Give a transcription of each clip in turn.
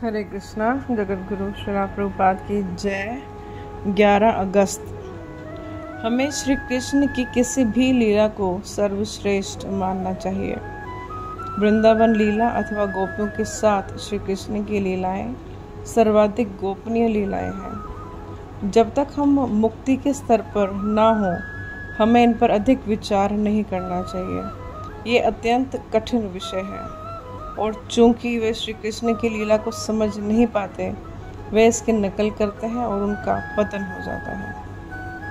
हरे कृष्णा। जगत गुरु श्रील प्रभुपाद की जय। 11 अगस्त। हमें श्री कृष्ण की किसी भी लीला को सर्वश्रेष्ठ मानना चाहिए। वृंदावन लीला अथवा गोपियों के साथ श्री कृष्ण की लीलाएं सर्वाधिक गोपनीय लीलाएं हैं। जब तक हम मुक्ति के स्तर पर ना हो, हमें इन पर अधिक विचार नहीं करना चाहिए। ये अत्यंत कठिन विषय है और चूंकि वे श्री कृष्ण की लीला को समझ नहीं पाते, वे इसकी नकल करते हैं और उनका पतन हो जाता है।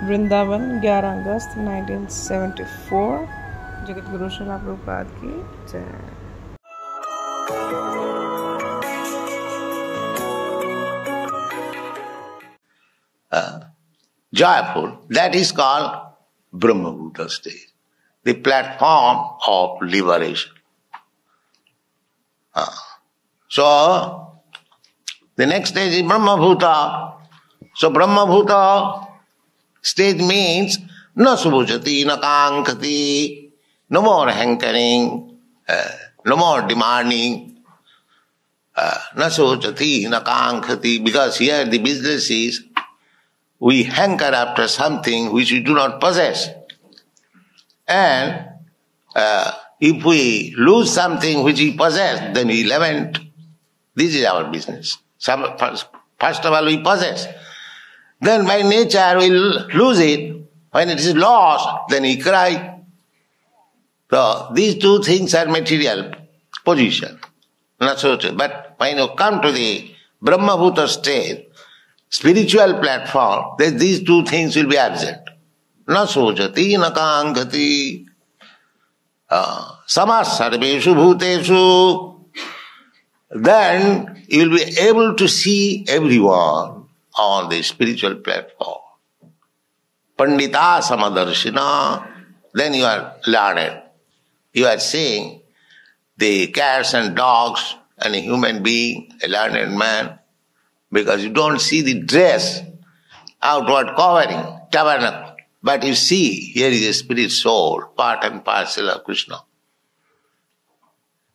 वृंदावन 11 अगस्त 1974। जगत गुरु श्रील प्रभुपाद की जय। Joyful, that is called Brahma-bhuta stage, the platform of liberation. So, the next stage is Brahma-bhuta. So, Brahma-bhuta stage means na subhujati, na kankati, no more hankering, no more demanding, na subhujati, na kankati, because here the business is we hanker after something which we do not possess. And if we lose something which we possess, then we lament. This is our business. First of all, we possess. Then by nature we lose it. When it is lost, then we cry. So these two things are material position. Not so. But when you come to the Brahma-bhuta state, spiritual platform, then these two things will be absent. Na sojati, na kankati. Samas sarveshu bhuteshu. Then you will be able to see everyone on the spiritual platform. Pandita samadarshina. Then you are learned. You are seeing the cats and dogs and a human being, a learned man, because you don't see the dress, outward covering, tabernacle. But you see, here is a spirit soul, part and parcel of Krishna.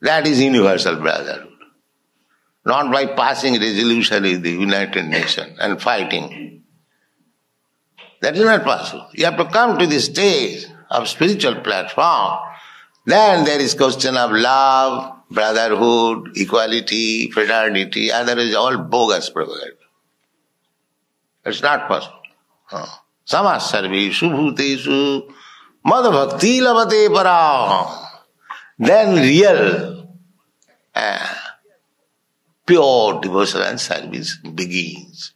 That is universal brotherhood. Not by passing resolution with the United Nations and fighting. That is not possible. You have to come to the stage of spiritual platform. Then there is question of love, brotherhood, equality, fraternity, otherwise all bogus propaganda. It's not possible. Samas sarveshu bhuteshu mad bhakti labate para. Then real pure devotion and service begins.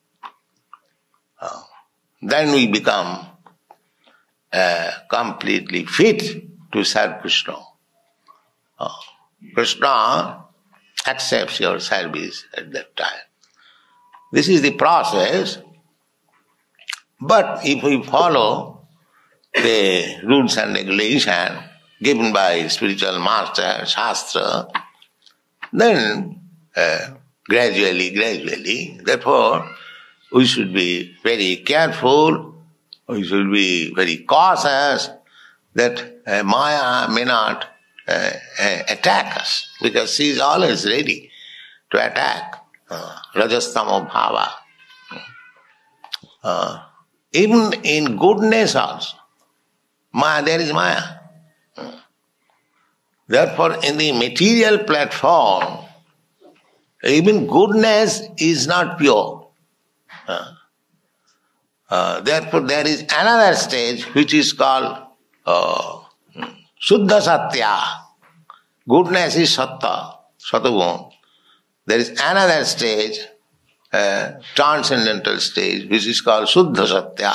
Then we become completely fit to serve Krishna. Krishna accepts your service at that time. This is the process. But if we follow the rules and regulations given by spiritual master, Shastra, then gradually, therefore, we should be very careful, we should be very cautious that Maya may not attack us, because she is always ready to attack. Rajastamo bhava. Even in goodness also, Maya, there is Maya. Therefore, in the material platform, even goodness is not pure. Therefore, there is another stage which is called Shuddha Satya. Goodness is Satta, Sataguna. There is another stage, transcendental stage, which is called Shuddha Satya.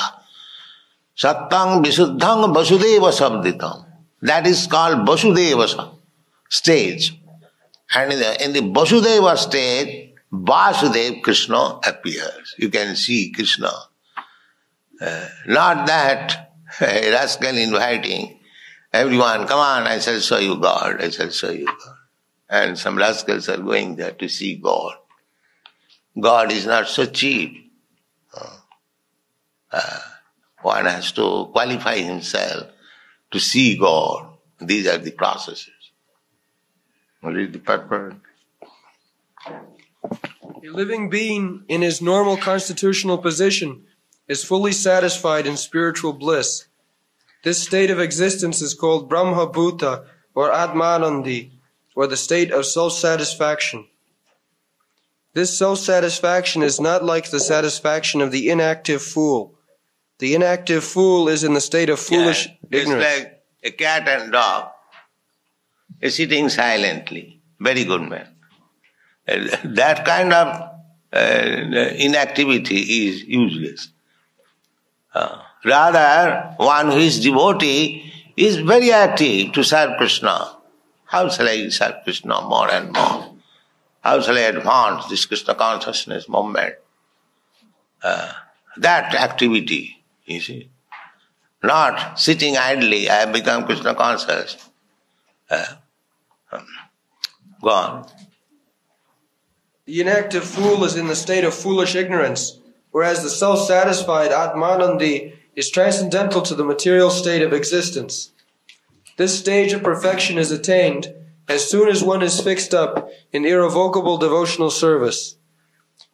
Sattang Visuddhang Vasudeva Sabditam. That is called Vasudeva stage. And in the Vasudeva stage, Vasudev Krishna appears. You can see Krishna. Not that a rascal inviting everyone, come on, I shall show you God, I shall show you God. And some rascals are going there to see God. God is not so cheap. One has to qualify himself to see God. These are the processes. Read the paper. A living being in his normal constitutional position is fully satisfied in spiritual bliss. This state of existence is called Brahma Bhuta or Atmanandi, or the state of self-satisfaction. This self-satisfaction is not like the satisfaction of the inactive fool. The inactive fool is in the state of foolish ignorance. It's like a cat and dog is sitting silently. Very good man. That kind of inactivity is useless. Rather, one who is devotee is very active to serve Krishna. How shall I serve Krishna more and more? How shall I advance this Krishna consciousness movement? That activity, you see. Not sitting idly, I have become Krishna conscious. Go on. The inactive fool is in the state of foolish ignorance, whereas the self-satisfied Atmanandi is transcendental to the material state of existence. This stage of perfection is attained as soon as one is fixed up in irrevocable devotional service.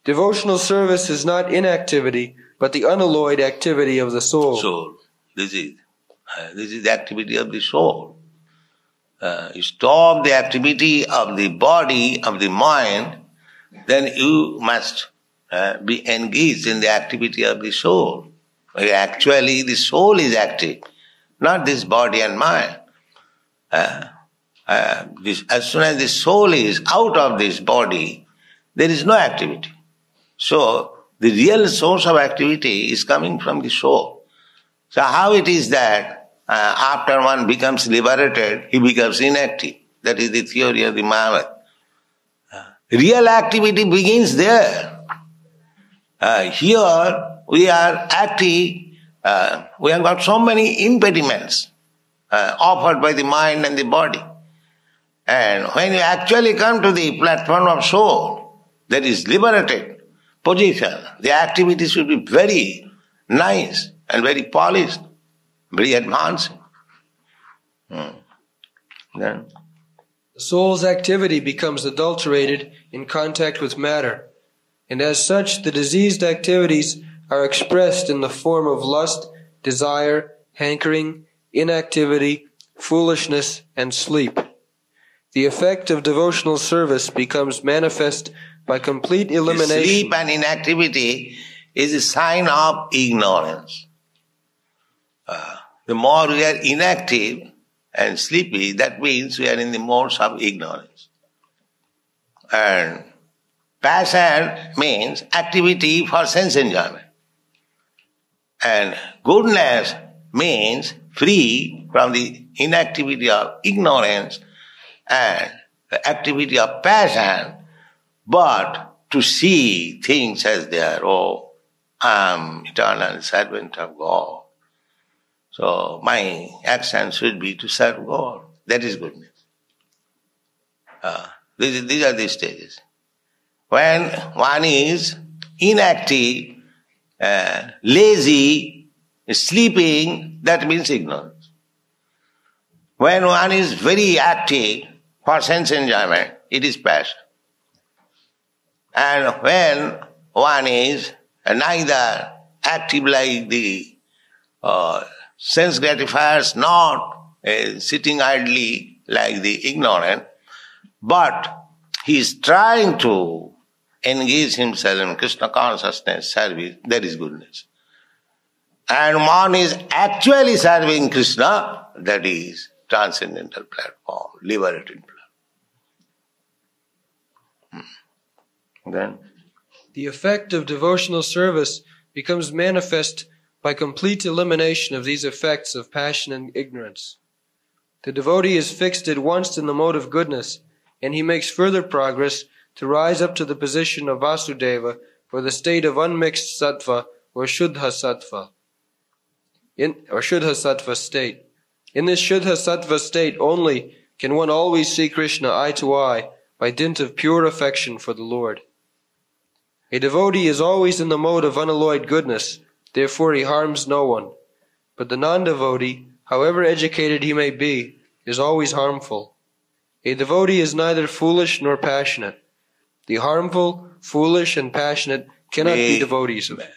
Devotional service is not inactivity, but the unalloyed activity of the soul. Soul. This is the activity of the soul. You stop the activity of the body, of the mind, then you must be engaged in the activity of the soul. Actually, the soul is active, not this body and mind. As soon as the soul is out of this body, there is no activity. So, the real source of activity is coming from the soul. So, how it is that after one becomes liberated, he becomes inactive? That is the theory of the Mahabharata. Real activity begins there. Here we are active, we have got so many impediments offered by the mind and the body. And when you actually come to the platform of soul, that is liberated position, the activity should be very nice and very polished, very advanced. Then the soul's activity becomes adulterated in contact with matter, and as such the diseased activities are expressed in the form of lust, desire, hankering, inactivity, foolishness, and sleep. The effect of devotional service becomes manifest by complete elimination. Sleep and inactivity is a sign of ignorance. The more we are inactive and sleepy, that means we are in the modes of ignorance. And passion means activity for sense enjoyment. And goodness means free from the inactivity of ignorance and the activity of passion, but to see things as they are. Oh, I am eternal servant of God. So my action should be to serve God. That is goodness. These are the stages. When one is inactive, lazy, sleeping, that means ignorance. When one is very active for sense enjoyment, it is passion. And when one is neither active like the sense gratifiers, not sitting idly like the ignorant, but he is trying to engage himself in Krishna consciousness service, that is goodness. And one is actually serving Krishna, that is transcendental platform, liberated platform. Then the effect of devotional service becomes manifest by complete elimination of these effects of passion and ignorance. The devotee is fixed at once in the mode of goodness, and he makes further progress to rise up to the position of Vasudeva for the state of unmixed sattva or Shuddha sattva. Shuddha sattva state. In this Shuddha sattva state only can one always see Krishna eye to eye by dint of pure affection for the Lord. A devotee is always in the mode of unalloyed goodness, therefore he harms no one. But the non-devotee, however educated he may be, is always harmful. A devotee is neither foolish nor passionate. The harmful, foolish, and passionate cannot be devotees of it.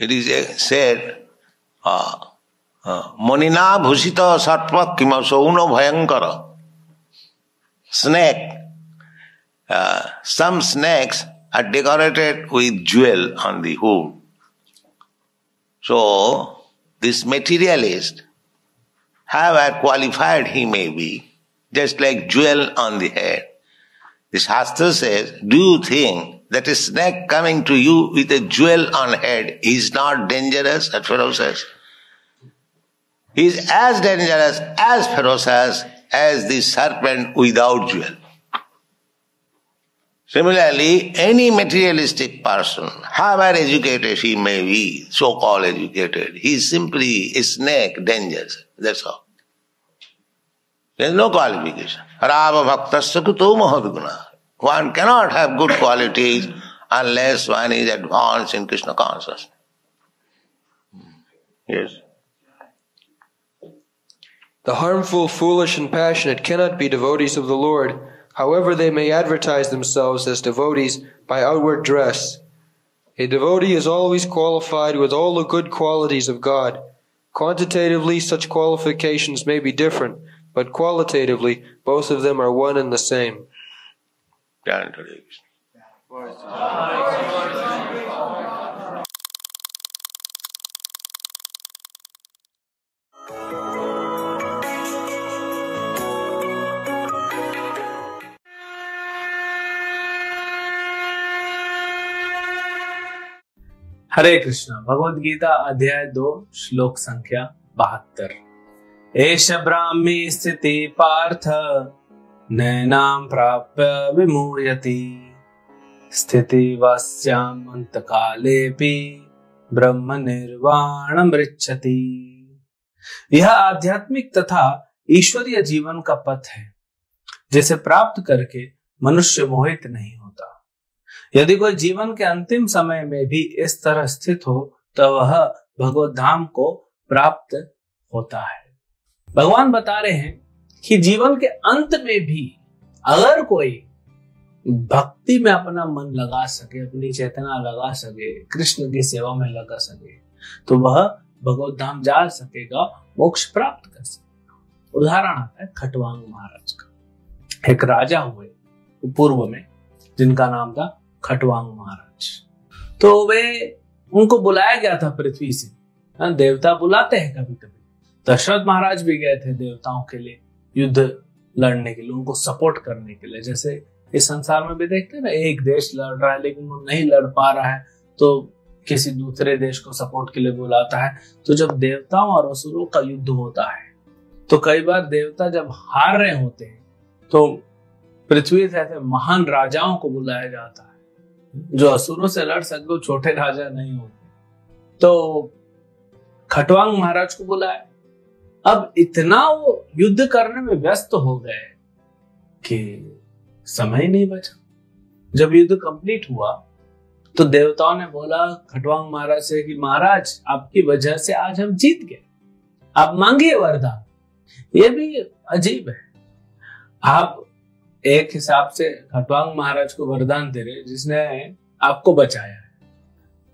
It is said, Monina bhusita sarpa kimasauno bhayankara. Snake. Some snakes are decorated with jewel on the hood. So, this materialist, however qualified he may be, just like jewel on the head. The Shastra says, do you think that a snake coming to you with a jewel on head is not dangerous? That ferocious. He is as dangerous, as ferocious as the serpent without jewel. Similarly, any materialistic person, however educated he may be, so-called educated, he is simply a snake, dangerous. That's all. There is no qualification. Rava bhaktasya kuto mahadguna. One cannot have good qualities unless one is advanced in Krishna consciousness. Yes. The harmful, foolish, and passionate cannot be devotees of the Lord, however they may advertise themselves as devotees by outward dress. A devotee is always qualified with all the good qualities of God. Quantitatively, such qualifications may be different, but qualitatively, both of them are one and the same. हरे कृष्णा। भगवद गीता अध्याय 2 श्लोक संख्या 72। एष ब्राह्मी स्थिति पार्थ नैनां प्राप्य विमूयति स्थिति वस्याम अंतकालेपि ब्रह्म निर्वाणमृच्छति। यह आध्यात्मिक तथा ईश्वरीय जीवन का पथ है जिसे प्राप्त करके मनुष्य मोहित नहीं होता। यदि कोई जीवन के अंतिम समय में भी इस तरह स्थित हो तो वह भगवत धाम को प्राप्त होता है। भगवान बता रहे हैं कि जीवन के अंत में भी अगर कोई भक्ति में अपना मन लगा सके, अपनी चेतना लगा सके, कृष्ण की सेवा में लगा सके, तो वह भगवत धाम जा सकेगा, मोक्ष प्राप्त कर सकेगा। उदाहरण आता है खटवांग महाराज का। एक राजा हुए पूर्व में जिनका नाम था खटवांग महाराज। तो वे उनको बुलाया गया था पृथ्वी से। देवता बुलाते हैं कभी कभी। दशरथ महाराज भी गए थे देवताओं के लिए युद्ध लड़ने के लिए, उनको सपोर्ट करने के लिए। जैसे इस संसार में भी देखते हैं ना, एक देश लड़ रहा है लेकिन वो नहीं लड़ पा रहा है तो किसी दूसरे देश को सपोर्ट के लिए बुलाता है। तो जब देवताओं और असुरों का युद्ध होता है तो कई बार देवता जब हार रहे होते हैं तो पृथ्वी से ऐसे महान राजाओं को बुलाया जाता है जो असुरों से लड़ सके, वो छोटे राजा नहीं होते। तो खटवांग महाराज को बुलाया। अब इतना वो युद्ध करने में व्यस्त हो गए कि समय नहीं बचा। जब युद्ध कंप्लीट हुआ तो देवताओं ने बोला खटवांग महाराज से कि महाराज आपकी वजह से आज हम जीत गए, आप मांगिए वरदान। ये भी अजीब है, आप एक हिसाब से खटवांग महाराज को वरदान दे रहे जिसने आपको बचाया है,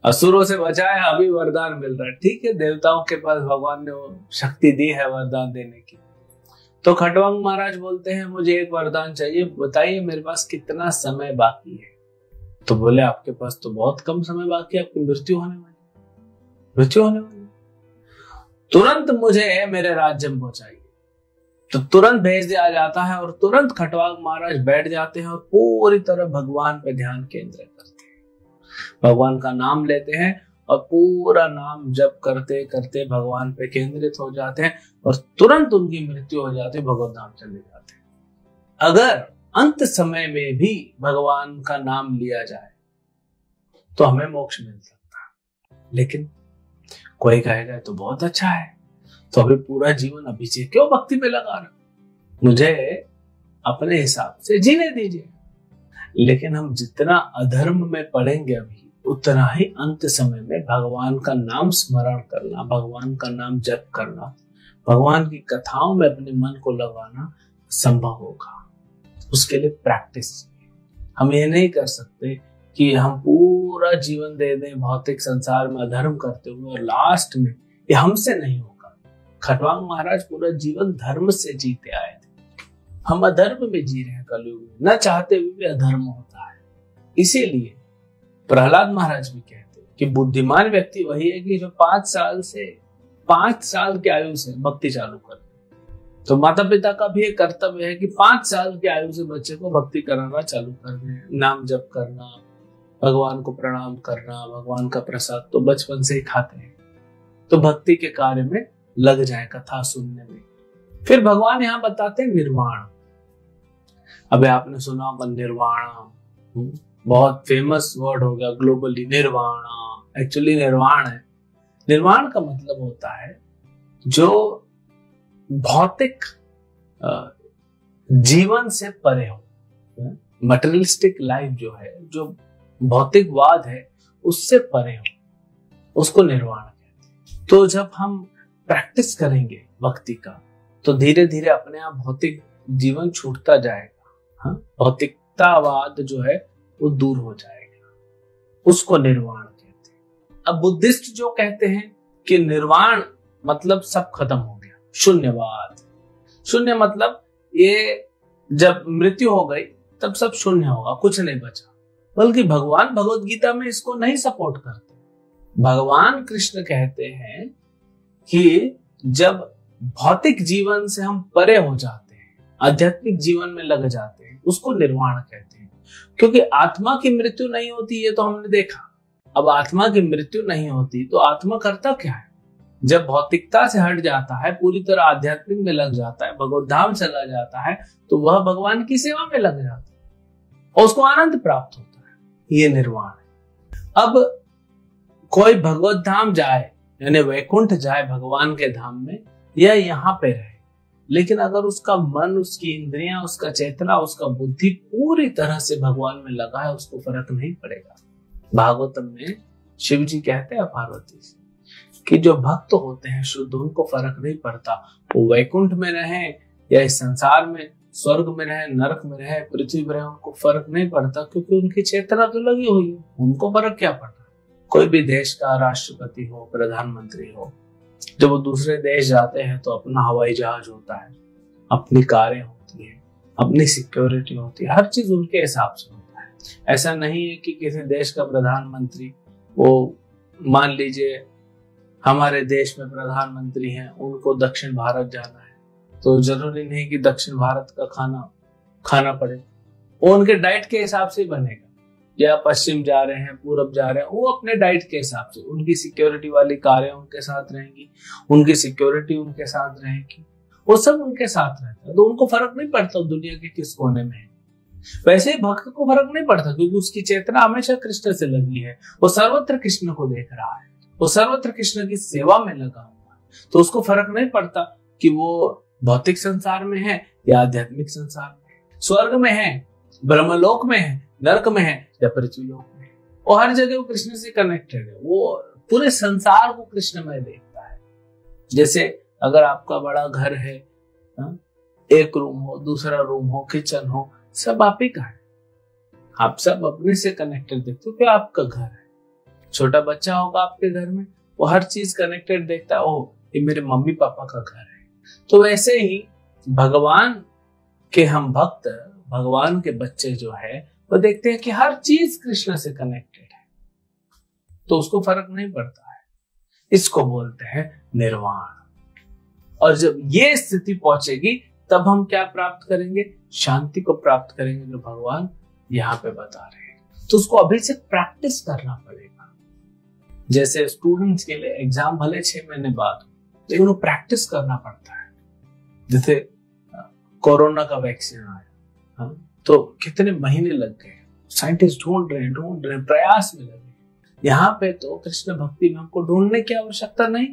असुरों से बचाया, अभी वरदान मिल रहा है। ठीक है, देवताओं के पास भगवान ने वो शक्ति दी है वरदान देने की। तो खटवांग महाराज बोलते हैं मुझे एक वरदान चाहिए, बताइए मेरे पास कितना समय बाकी है। तो बोले आपके पास तो बहुत कम समय बाकी है, आपकी मृत्यु होने वाली। तुरंत मुझे मेरे राज्य में पहुंचाइए। तो तुरंत भेज दिया जाता है और तुरंत खटवांग महाराज बैठ जाते हैं और पूरी तरह भगवान पे ध्यान केंद्रित करते हैं, भगवान का नाम लेते हैं और पूरा नाम जप करते करते भगवान पे केंद्रित हो जाते हैं और तुरंत उनकी मृत्यु हो जाती है, भगवत धाम चले जाते हैं। अगर अंत समय में भी भगवान का नाम लिया जाए तो हमें मोक्ष मिल सकता है। लेकिन कोई कहेगा तो बहुत अच्छा है, तो अभी पूरा जीवन अभी से क्यों भक्ति में लगा रहा, मुझे अपने हिसाब से जीने दीजिए। लेकिन हम जितना अधर्म में पड़ेंगे अभी उतना ही अंत समय में भगवान का नाम स्मरण करना, भगवान का नाम जप करना, भगवान की कथाओं में अपने मन को लगाना संभव होगा। उसके लिए प्रैक्टिस चाहिए। हम ये नहीं कर सकते कि हम पूरा जीवन दे दें भौतिक संसार में अधर्म करते हुए और लास्ट में ये हमसे नहीं होगा। खटवांग महाराज पूरा जीवन धर्म से जीते आए थे, हम अधर्म में जी रहे हैं कलयुग में, न चाहते हुए भी अधर्म होता है। इसीलिए प्रहलाद महाराज भी कहते हैं कि बुद्धिमान व्यक्ति वही है कि जो 5 साल की आयु से भक्ति चालू कर। तो माता पिता का भी एक कर्तव्य है कि 5 साल की आयु से बच्चे को भक्ति कराना चालू कर दें। नाम जप करना, भगवान को प्रणाम करना, भगवान का प्रसाद तो बचपन से ही खाते हैं, तो भक्ति के कार्य में लग जाए, कथा सुनने में। फिर भगवान यहाँ बताते हैं निर्वाण। अबे आपने सुना होगा निर्वाण, बहुत फेमस वर्ड हो गया ग्लोबली, निर्वाण। एक्चुअली निर्वाण है, निर्वाण का मतलब होता है जो भौतिक जीवन से परे हो, मटेरियलिस्टिक लाइफ जो है, जो भौतिकवाद है उससे परे हो, उसको निर्वाण कहते हैं। तो जब हम प्रैक्टिस करेंगे भक्ति का तो धीरे धीरे अपने आप भौतिक जीवन छूटता जाएगा, भौतिकतावाद जो है वो दूर हो जाएगा, उसको निर्वाण कहते हैं। अब बुद्धिस्ट जो कहते हैं कि निर्वाण मतलब सब खत्म हो गया, शून्यवाद। शून्य मतलब ये जब मृत्यु हो गई तब सब शून्य होगा, कुछ नहीं बचा। बल्कि भगवान भगवत गीता में इसको नहीं सपोर्ट करते। भगवान कृष्ण कहते हैं कि जब भौतिक जीवन से हम परे हो जाते हैं, आध्यात्मिक जीवन में लग जाते हैं, उसको निर्वाण कहते हैं। क्योंकि आत्मा की मृत्यु नहीं होती, ये तो हमने देखा। अब आत्मा की मृत्यु नहीं होती तो आत्मा करता क्या है? जब भौतिकता से हट जाता है, पूरी तरह आध्यात्मिक में लग जाता है, भगवत धाम चला जाता है, तो वह भगवान की सेवा में लग जाता है और उसको आनंद प्राप्त होता है। ये निर्वाण है। अब कोई भगवत धाम जाए, यानी वैकुंठ जाए भगवान के धाम में, या यहाँ पे रहे, लेकिन अगर उसका मन, उसकी इंद्रियां, उसका चेतना, उसका बुद्धि पूरी तरह से भगवान में लगा है, उसको फर्क नहीं पड़ेगा। भागवतम में शिव जी कहते हैं पार्वती से कि जो भक्त होते हैं शुद्ध, उनको फर्क नहीं पड़ता वो वैकुंठ में रहे या इस संसार में, स्वर्ग में रहे, नरक में रहे, पृथ्वी में रहे, उनको फर्क नहीं पड़ता, क्योंकि उनकी चेतना तो लगी हुई है। उनको फर्क क्या पड़ता? कोई भी देश का राष्ट्रपति हो, प्रधानमंत्री हो, जब वो दूसरे देश जाते हैं तो अपना हवाई जहाज होता है, अपनी कारें होती है, अपनी सिक्योरिटी होती है, हर चीज उनके हिसाब से होता है। ऐसा नहीं है कि किसी देश का प्रधानमंत्री, वो मान लीजिए हमारे देश में प्रधानमंत्री हैं, उनको दक्षिण भारत जाना है तो जरूरी नहीं कि दक्षिण भारत का खाना खाना पड़े, वो उनके डाइट के हिसाब से बनेगा। या पश्चिम जा रहे हैं, पूरब जा रहे हैं, वो अपने डाइट के हिसाब से, उनकी सिक्योरिटी वाली कारें उनके साथ रहेंगी, उनकी सिक्योरिटी उनके साथ रहेगी, वो सब उनके साथ रहता है, तो उनको फर्क नहीं पड़ता दुनिया के किस कोने में है। वैसे ही भक्त को फर्क नहीं पड़ता, क्योंकि उसकी चेतना हमेशा कृष्ण से लगी है, वो सर्वत्र कृष्ण को देख रहा है, वो सर्वत्र कृष्ण की सेवा में लगा हुआ है, तो उसको फर्क नहीं पड़ता कि वो भौतिक संसार में है या आध्यात्मिक संसार में, स्वर्ग में है, ब्रह्मलोक में है, नरक में है या पृथ्वी लोक में। वो हर जगह वो कृष्ण से कनेक्टेड है, वो पूरे संसार को कृष्णमय देखता है। जैसे अगर आपका बड़ा घर है, एक रूम हो, दूसरा रूम हो, किचन हो, सब आप ही का है, आप सब अपने से कनेक्टेड देखते हो कि आपका घर है। छोटा बच्चा होगा आपके घर में, वो हर चीज कनेक्टेड देखता है, ओह ये मेरे मम्मी पापा का घर है। तो वैसे ही भगवान के हम भक्त, भगवान के बच्चे जो है, वो देखते हैं कि हर चीज कृष्ण से कनेक्टेड है, तो उसको फर्क नहीं पड़ता है। इसको बोलते हैं निर्वाण। और जब ये स्थिति पहुंचेगी तब हम क्या प्राप्त करेंगे? शांति को प्राप्त करेंगे, जो भगवान यहाँ पे बता रहे हैं। तो उसको अभी से प्रैक्टिस करना पड़ेगा। जैसे स्टूडेंट्स के लिए एग्जाम भले 6 महीने बाद हो, लेकिन वो प्रैक्टिस करना पड़ता है। जैसे कोरोना का वैक्सीन आया, तो कितने महीने लग गए, साइंटिस्ट ढूंढ रहे हैं, प्रयास में लगे। यहाँ पे तो कृष्ण भक्ति में हमको ढूंढने की आवश्यकता नहीं,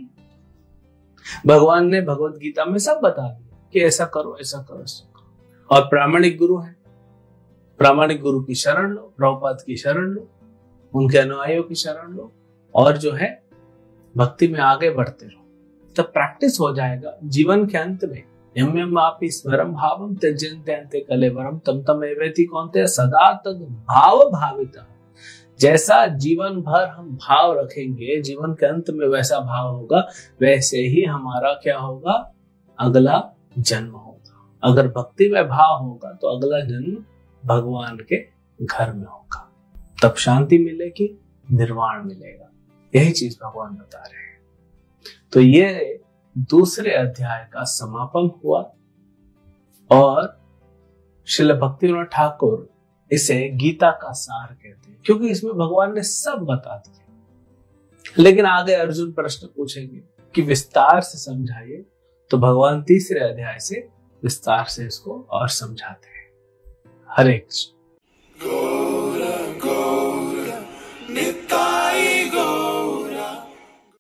भगवान ने भगवत गीता में सब बता दिया कि ऐसा करो, ऐसा करो, ऐसा करो। और प्रामाणिक गुरु है, प्रामाणिक गुरु की शरण लो, प्रभुपाद की शरण लो, उनके अनुयायियों की शरण लो, और जो है भक्ति में आगे बढ़ते रहो। तब प्रैक्टिस हो जाएगा। जीवन के अंत में यम यम आपि स्मरं भावं त्यजन्ते अन्ते कलेवरम तम तम एवेति कौन्तेय सदा तद भाव भावितः। जैसा जीवन भर हम भाव रखेंगे, जीवन के अंत में वैसा भाव होगा, वैसे ही हमारा क्या होगा, अगला जन्म होगा। अगर भक्ति में भाव होगा तो अगला जन्म भगवान के घर में होगा, तब शांति मिलेगी, निर्वाण मिलेगा। यही चीज भगवान बता रहे हैं। तो ये दूसरे अध्याय का समापन हुआ और श्रील भक्तिविनोद ठाकुर इसे गीता का सार कहते हैं, क्योंकि इसमें भगवान ने सब बता दिया। लेकिन आगे अर्जुन प्रश्न पूछेंगे कि विस्तार से समझाइए, तो भगवान तीसरे अध्याय से विस्तार से इसको और समझाते हैं। हरे कृष्ण।